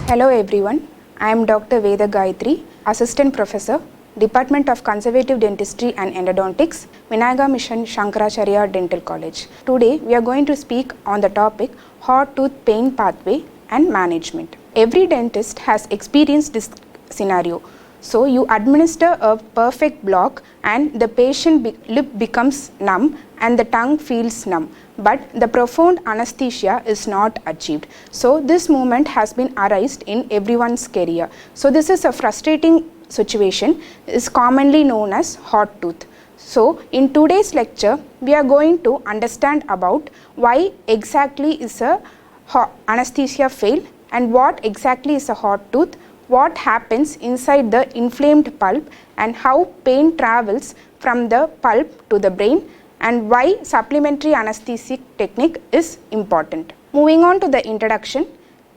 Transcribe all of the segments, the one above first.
Hello everyone, I am Dr. Vedha Gayathry, Assistant Professor, Department of Conservative Dentistry and Endodontics, Vinayaga Mission Shankaracharya Dental College. Today we are going to speak on the topic hot tooth pain pathway and management. Every dentist has experienced this scenario. So you administer a perfect block and the patient lip becomes numb and the tongue feels numb, but the profound anesthesia is not achieved. So this moment has been arised in everyone's career. So this is a frustrating situation, is commonly known as hot tooth. So in today's lecture we are going to understand about why exactly is a anesthesia fail and what exactly is a hot tooth, what happens inside the inflamed pulp and how pain travels from the pulp to the brain and why supplementary anesthetic technique is important. Moving on to the introduction,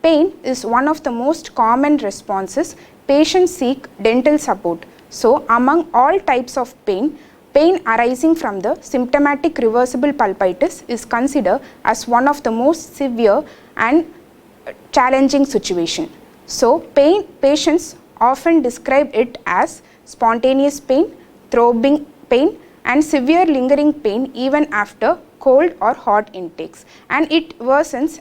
pain is one of the most common responses patients seek dental support. So among all types of pain arising from the symptomatic reversible pulpitis is considered as one of the most severe and challenging situation. So patients often describe it as spontaneous pain, throbbing pain and severe lingering pain even after cold or hot intakes, and it worsens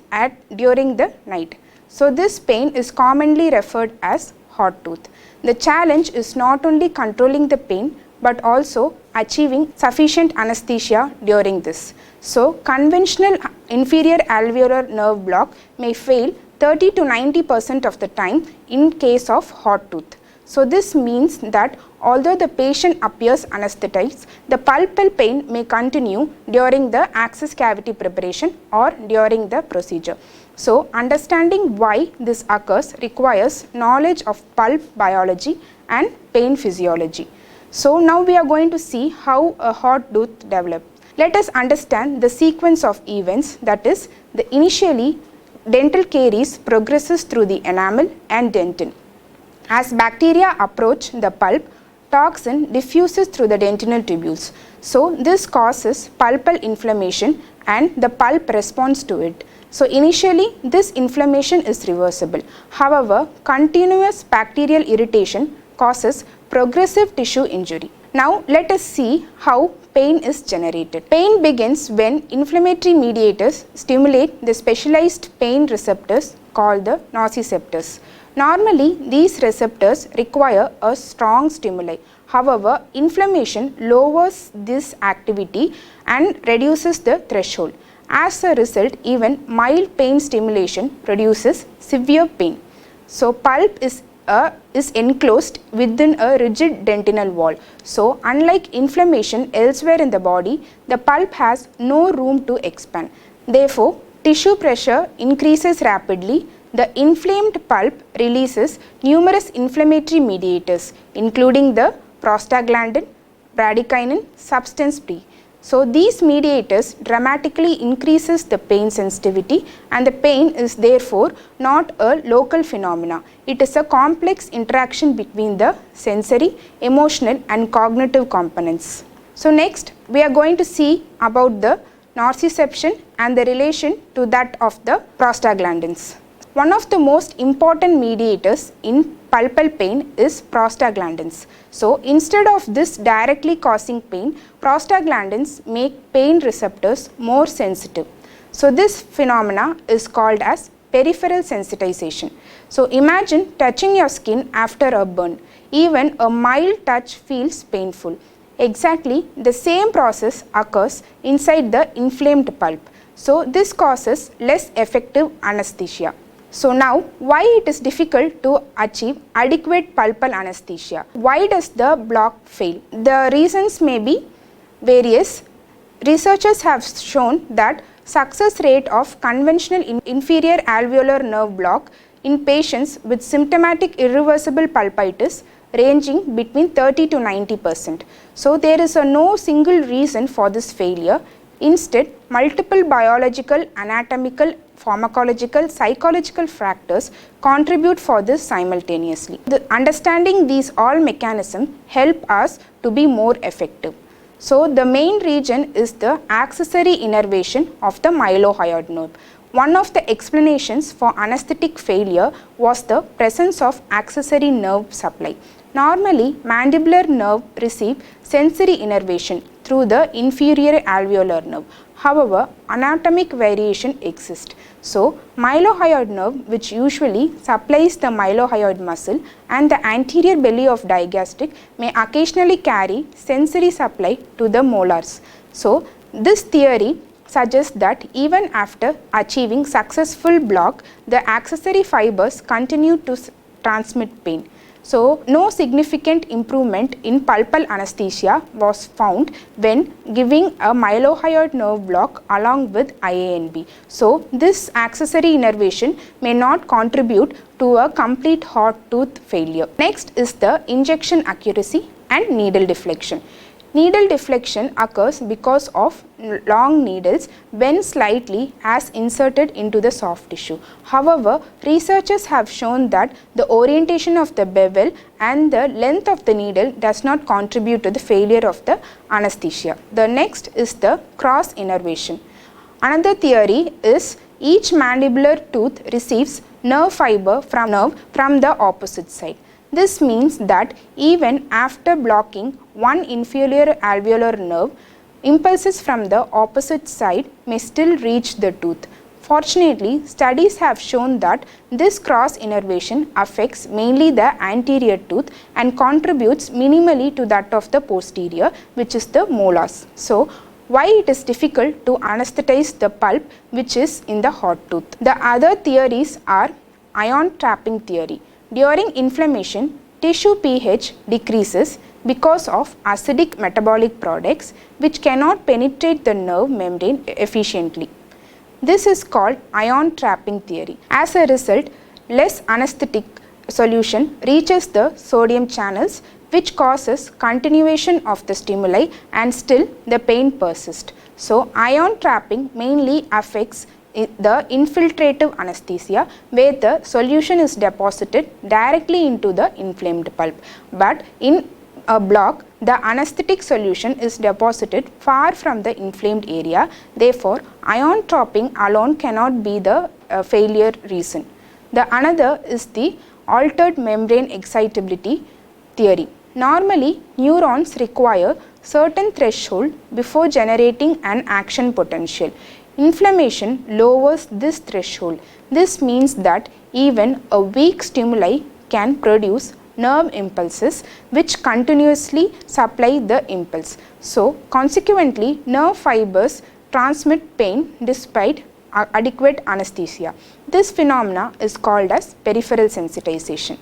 during the night. So this pain is commonly referred as hot tooth. The challenge is not only controlling the pain but also achieving sufficient anesthesia during this. So conventional inferior alveolar nerve block may fail 30 to 90% of the time in case of hot tooth. So this means that although the patient appears anesthetized, the pulpal pain may continue during the access cavity preparation or during the procedure. So understanding why this occurs requires knowledge of pulp biology and pain physiology. So now we are going to see how a hot tooth develops. Let us understand the sequence of events, that is, initially dental caries progresses through the enamel and dentin. As bacteria approach the pulp, toxin diffuses through the dentinal tubules. So this causes pulpal inflammation and the pulp responds to it. So initially this inflammation is reversible. However, continuous bacterial irritation causes progressive tissue injury. Now let us see how pain is generated. Pain begins when inflammatory mediators stimulate the specialized pain receptors called the nociceptors. Normally these receptors require a strong stimuli. However, inflammation lowers this activity and reduces the threshold. As a result, even mild pain stimulation produces severe pain. So pulp is enclosed within a rigid dentinal wall. So unlike inflammation elsewhere in the body, the pulp has no room to expand. Therefore, tissue pressure increases rapidly. The inflamed pulp releases numerous inflammatory mediators including the prostaglandin, bradykinin, substance P. So these mediators dramatically increases the pain sensitivity and the pain is therefore not a local phenomena. It is a complex interaction between the sensory, emotional and cognitive components. So next we are going to see about the nociception and the relation to that of the prostaglandins. One of the most important mediators in pulpal pain is prostaglandins. So instead of this directly causing pain, prostaglandins make pain receptors more sensitive. So this phenomena is called as peripheral sensitization. So imagine touching your skin after a burn. Even a mild touch feels painful. Exactly the same process occurs inside the inflamed pulp. So this causes less effective anesthesia. So now, why it is difficult to achieve adequate pulpal anesthesia? Why does the block fail? The reasons may be various. Researchers have shown that success rate of conventional inferior alveolar nerve block in patients with symptomatic irreversible pulpitis ranging between 30 to 90%. So there is no single reason for this failure. Instead, multiple biological, anatomical, pharmacological, psychological factors contribute for this simultaneously. Understanding these all mechanisms help us to be more effective. So the main region is the accessory innervation of the mylohyoid nerve. One of the explanations for anesthetic failure was the presence of accessory nerve supply. Normally, mandibular nerve receive sensory innervation through the inferior alveolar nerve. However, anatomic variation exists. So, mylohyoid nerve, which usually supplies the mylohyoid muscle, and the anterior belly of digastric may occasionally carry sensory supply to the molars. So, this theory suggests that even after achieving successful block, the accessory fibers continue to transmit pain. So, no significant improvement in pulpal anesthesia was found when giving a mylohyoid nerve block along with IANB. So, this accessory innervation may not contribute to a complete hard tooth failure. Next is the injection accuracy and needle deflection. Needle deflection occurs because of long needles when slightly as inserted into the soft tissue. However, researchers have shown that the orientation of the bevel and the length of the needle does not contribute to the failure of the anesthesia. The next is the cross innervation. Another theory is each mandibular tooth receives nerve fiber from the opposite side. This means that even after blocking one inferior alveolar nerve, impulses from the opposite side may still reach the tooth. Fortunately, studies have shown that this cross innervation affects mainly the anterior tooth and contributes minimally to that of the posterior, which is the molars. So, why it is difficult to anesthetize the pulp which is in the hot tooth? The other theories are ion trapping theory. During inflammation, tissue pH decreases because of acidic metabolic products which cannot penetrate the nerve membrane efficiently. This is called ion trapping theory. As a result, less anesthetic solution reaches the sodium channels, which causes continuation of the stimuli and still the pain persists. So, ion trapping mainly affects the infiltrative anesthesia, where the solution is deposited directly into the inflamed pulp. But in a block, the anesthetic solution is deposited far from the inflamed area. Therefore, ion trapping alone cannot be the failure reason. The another is the altered membrane excitability theory. Normally, neurons require certain threshold before generating an action potential. Inflammation lowers this threshold. This means that even a weak stimuli can produce nerve impulses which continuously supply the impulse. So, consequently, nerve fibers transmit pain despite adequate anesthesia. This phenomena is called as peripheral sensitization.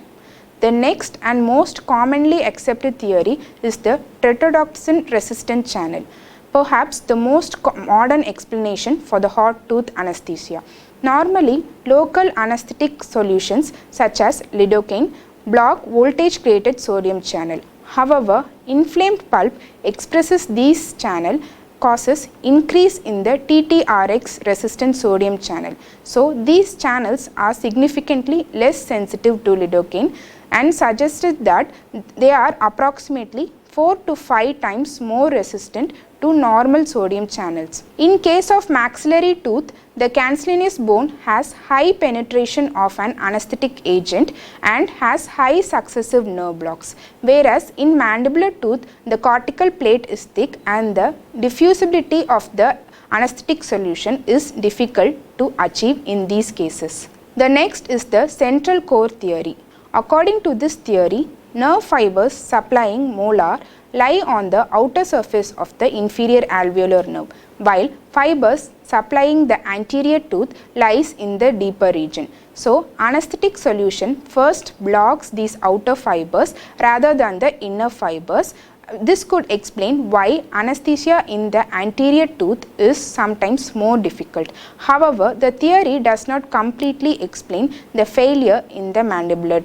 The next and most commonly accepted theory is the tetrodotoxin resistant channel, perhaps the most modern explanation for the hot tooth anesthesia. Normally, local anesthetic solutions such as lidocaine block voltage created sodium channel. However, inflamed pulp expresses these channel causes increase in the TTRX resistant sodium channel. So, these channels are significantly less sensitive to lidocaine and suggested that they are approximately 4 to 5 times more resistant to normal sodium channels. In case of maxillary tooth, the cancellous bone has high penetration of an anesthetic agent and has high successive nerve blocks, whereas in mandibular tooth, the cortical plate is thick and the diffusibility of the anesthetic solution is difficult to achieve in these cases. The next is the central core theory. According to this theory, nerve fibers supplying molar lie on the outer surface of the inferior alveolar nerve, while fibers supplying the anterior tooth lies in the deeper region. So, anesthetic solution first blocks these outer fibers rather than the inner fibers. This could explain why anesthesia in the anterior tooth is sometimes more difficult. However, the theory does not completely explain the failure in the mandibular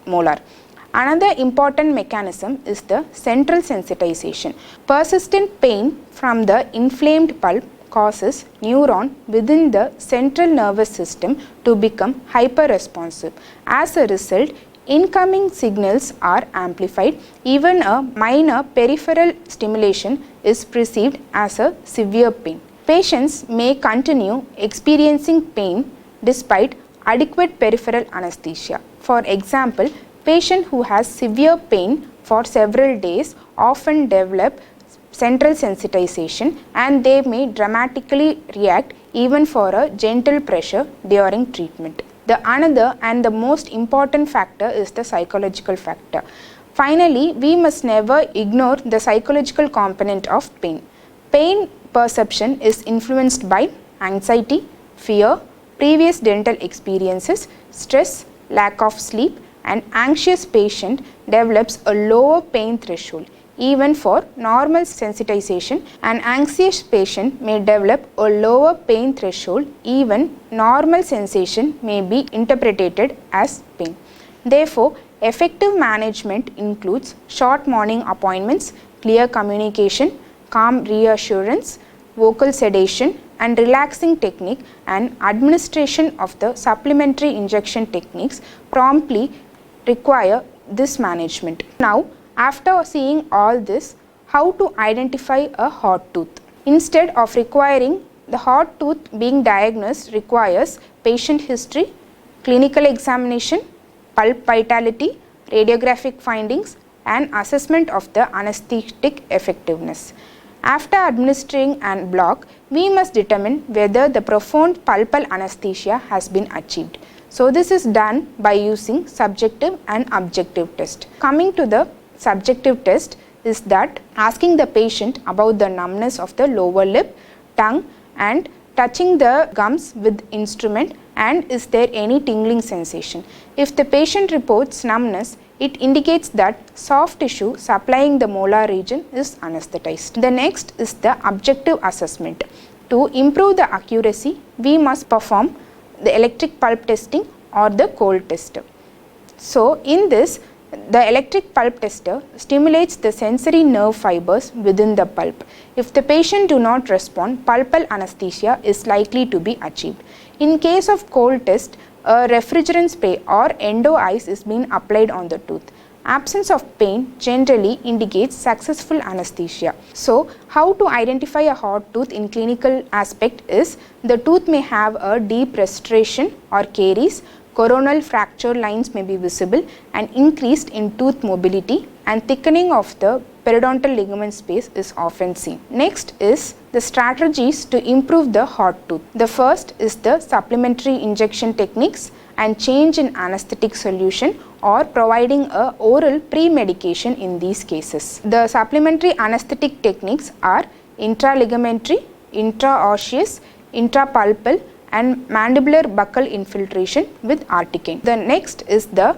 molar. Another important mechanism is the central sensitization. Persistent pain from the inflamed pulp causes neuron within the central nervous system to become hyperresponsive. As a result, incoming signals are amplified. Even a minor peripheral stimulation is perceived as a severe pain. Patients may continue experiencing pain despite adequate peripheral anesthesia. For example, patient who has severe pain for several days often develop central sensitization, and they may dramatically react even for a gentle pressure during treatment. The another and the most important factor is the psychological factor. Finally, we must never ignore the psychological component of pain. Pain perception is influenced by anxiety, fear, previous dental experiences, stress, lack of sleep. An anxious patient develops a lower pain threshold. Even for normal sensitization, an anxious patient may develop a lower pain threshold. Even normal sensation may be interpreted as pain. Therefore, effective management includes short morning appointments, clear communication, calm reassurance, vocal sedation and relaxing technique, and administration of the supplementary injection techniques promptly require this management. Now, after seeing all this, how to identify a hot tooth? Instead of requiring the hot tooth being diagnosed requires patient history, clinical examination, pulp vitality, radiographic findings and assessment of the anesthetic effectiveness. After administering an block, we must determine whether the profound pulpal anesthesia has been achieved. So, this is done by using subjective and objective test. Coming to the subjective test is that asking the patient about the numbness of the lower lip, tongue and touching the gums with instrument, and is there any tingling sensation. If the patient reports numbness, it indicates that soft tissue supplying the molar region is anesthetized. The next is the objective assessment. To improve the accuracy, we must perform the electric pulp testing or the cold tester. So, in this, the electric pulp tester stimulates the sensory nerve fibers within the pulp. If the patient do not respond, pulpal anesthesia is likely to be achieved. In case of cold test, a refrigerant spray or endo ice is being applied on the tooth. Absence of pain generally indicates successful anesthesia. So, how to identify a hot tooth in clinical aspect is the tooth may have a deep restoration or caries, coronal fracture lines may be visible and increased in tooth mobility, and thickening of the periodontal ligament space is often seen. Next is the strategies to improve the hot tooth. The first is the supplementary injection techniques and change in anesthetic solution or providing a oral pre-medication in these cases. The supplementary anesthetic techniques are intraligamentary, intraosseous, intrapulpal and mandibular buccal infiltration with articaine. The next is the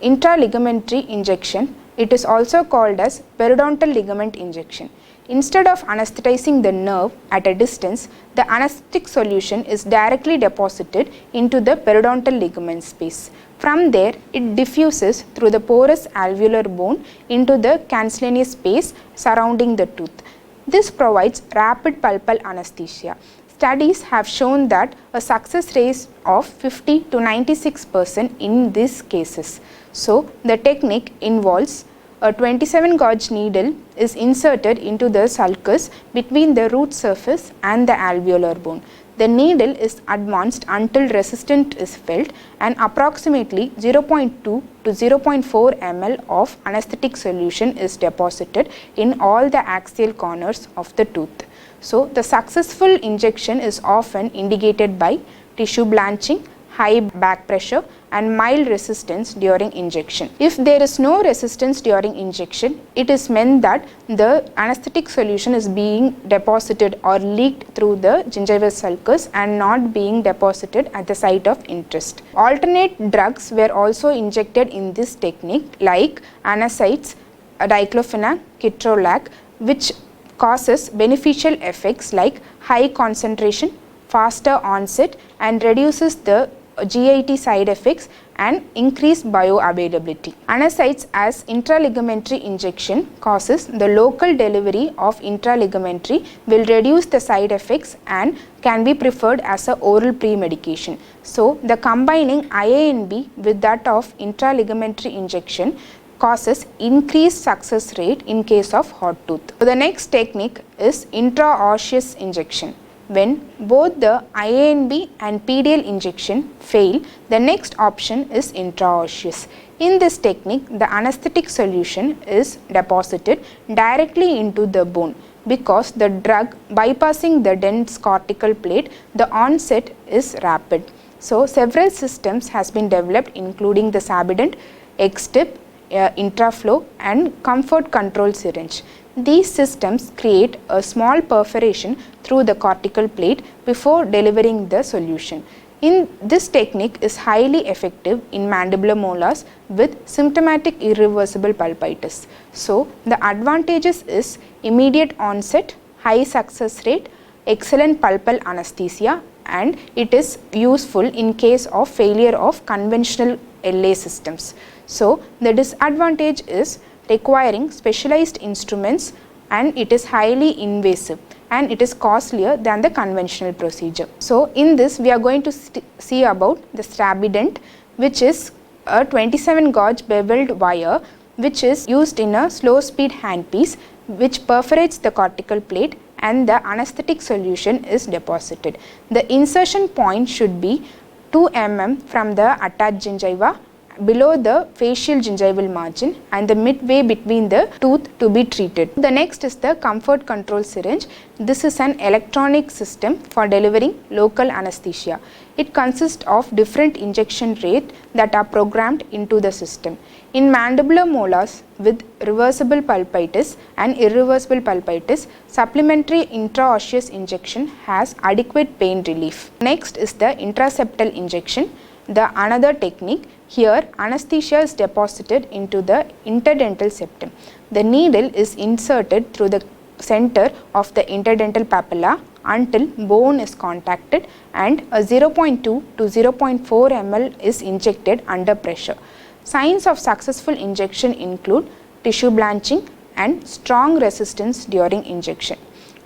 intraligamentary injection. It is also called as periodontal ligament injection. Instead of anesthetizing the nerve at a distance, the anesthetic solution is directly deposited into the periodontal ligament space. From there, it diffuses through the porous alveolar bone into the cancellous space surrounding the tooth. This provides rapid pulpal anesthesia. Studies have shown that a success rate of 50 to 96% in these cases. So, the technique involves a 27 gauge needle is inserted into the sulcus between the root surface and the alveolar bone. The needle is advanced until resistance is felt and approximately 0.2 to 0.4 ml of anesthetic solution is deposited in all the axial corners of the tooth. So, the successful injection is often indicated by tissue blanching, high back pressure and mild resistance during injection. If there is no resistance during injection, it is meant that the anesthetic solution is being deposited or leaked through the gingival sulcus and not being deposited at the site of interest. Alternate drugs were also injected in this technique like NSAIDs, diclofenac, ketorolac, which causes beneficial effects like high concentration, faster onset and reduces the GIT side effects and increased bioavailability. NSAIDs as intraligamentary injection causes the local delivery of intraligamentary will reduce the side effects and can be preferred as a oral pre-medication. So, the combining IANB with that of intraligamentary injection causes increased success rate in case of hot tooth. So, the next technique is intraosseous injection. When both the IANB and PDL injection fail, the next option is intraosseous. In this technique, the anesthetic solution is deposited directly into the bone. Because the drug bypassing the dense cortical plate, the onset is rapid. So, several systems has been developed including the Sabident, X-tip, intraflow and comfort control syringe. These systems create a small perforation through the cortical plate before delivering the solution. This technique is highly effective in mandibular molars with symptomatic irreversible pulpitis. So, the advantages is immediate onset, high success rate, excellent pulpal anesthesia, and it is useful in case of failure of conventional LA systems. So, the disadvantage is requiring specialized instruments and it is highly invasive and it is costlier than the conventional procedure. So, in this we are going to see about the Sabident, which is a 27 gauge beveled wire which is used in a slow speed handpiece which perforates the cortical plate and the anesthetic solution is deposited. The insertion point should be 2 mm from the attached gingiva below the facial gingival margin and the midway between the tooth to be treated. The next is the comfort control syringe. This is an electronic system for delivering local anesthesia. It consists of different injection rates that are programmed into the system. In mandibular molars with reversible pulpitis and irreversible pulpitis, supplementary intraosseous injection has adequate pain relief. Next is the intraseptal injection. The another technique. Here anesthesia is deposited into the interdental septum. The needle is inserted through the center of the interdental papilla until bone is contacted and a 0.2 to 0.4 ml is injected under pressure. Signs of successful injection include tissue blanching and strong resistance during injection.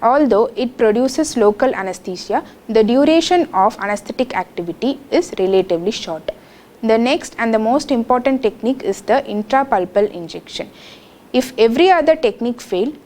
Although it produces local anesthesia, the duration of anesthetic activity is relatively short. The next and the most important technique is the intrapulpal injection. If every other technique fails,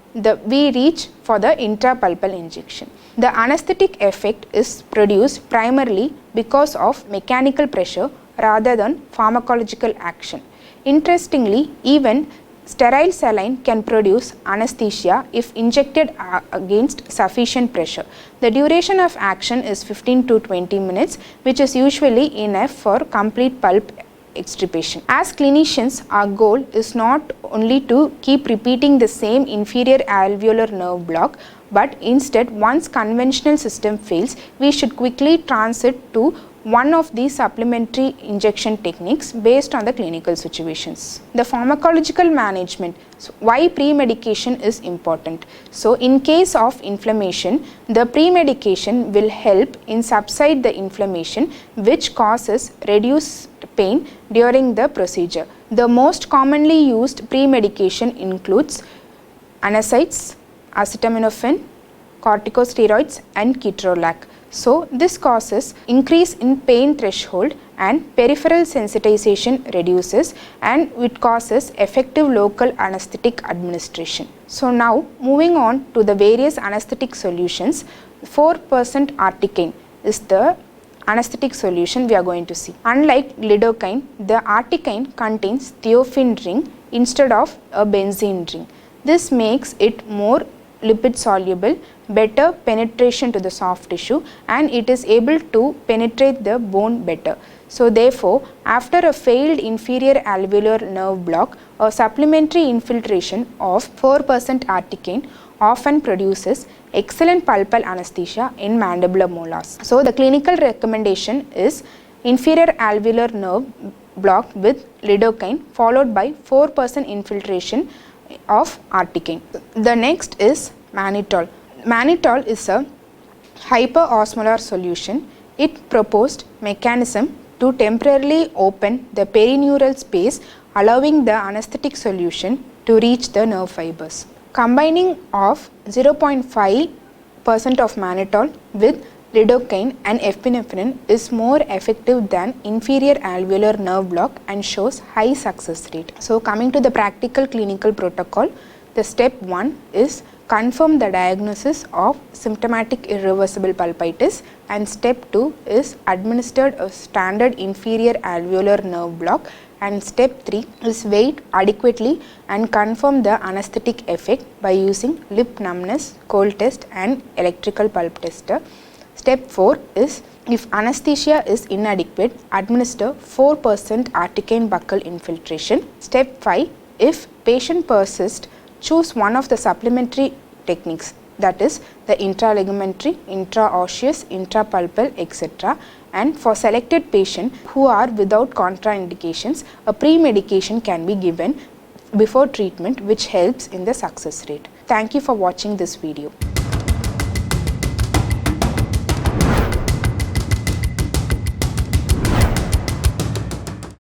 we reach for the intrapulpal injection. The anesthetic effect is produced primarily because of mechanical pressure rather than pharmacological action. Interestingly, even sterile saline can produce anesthesia if injected against sufficient pressure. The duration of action is 15 to 20 minutes, which is usually enough for complete pulp extirpation. As clinicians, our goal is not only to keep repeating the same inferior alveolar nerve block, but instead once conventional system fails, we should quickly transit to one of these supplementary injection techniques based on the clinical situations. The pharmacological management. So, why pre-medication is important? So, in case of inflammation, the pre-medication will help in subside the inflammation which causes reduced pain during the procedure. The most commonly used pre-medication includes NSAIDs, acetaminophen, corticosteroids and ketorolac. So, this causes increase in pain threshold and peripheral sensitization reduces and it causes effective local anesthetic administration. So, now moving on to the various anesthetic solutions, 4% articaine is the anesthetic solution we are going to see. Unlike lidocaine, the articaine contains thiophene ring instead of a benzene ring. This makes it more lipid soluble, better penetration to the soft tissue and it is able to penetrate the bone better. So, therefore, after a failed inferior alveolar nerve block, a supplementary infiltration of 4% articaine often produces excellent pulpal anesthesia in mandibular molars. So, the clinical recommendation is inferior alveolar nerve block with lidocaine followed by 4% infiltration of articaine. The next is mannitol. Mannitol is a hyperosmolar solution. It proposed mechanism to temporarily open the perineural space, allowing the anesthetic solution to reach the nerve fibers. Combining of 0.5% of mannitol with lidocaine and epinephrine is more effective than inferior alveolar nerve block and shows high success rate. So, coming to the practical clinical protocol, the step 1 is confirm the diagnosis of symptomatic irreversible pulpitis, and step 2 is administered a standard inferior alveolar nerve block, and step 3 is wait adequately and confirm the anesthetic effect by using lip numbness, cold test and electrical pulp tester. Step 4 is if anesthesia is inadequate, administer 4% articaine buccal infiltration. Step 5, if patient persists, choose one of the supplementary techniques, that is the intraligamentary, intraosseous, intrapulpal, etc. And for selected patients who are without contraindications, a pre-medication can be given before treatment, which helps in the success rate. Thank you for watching this video.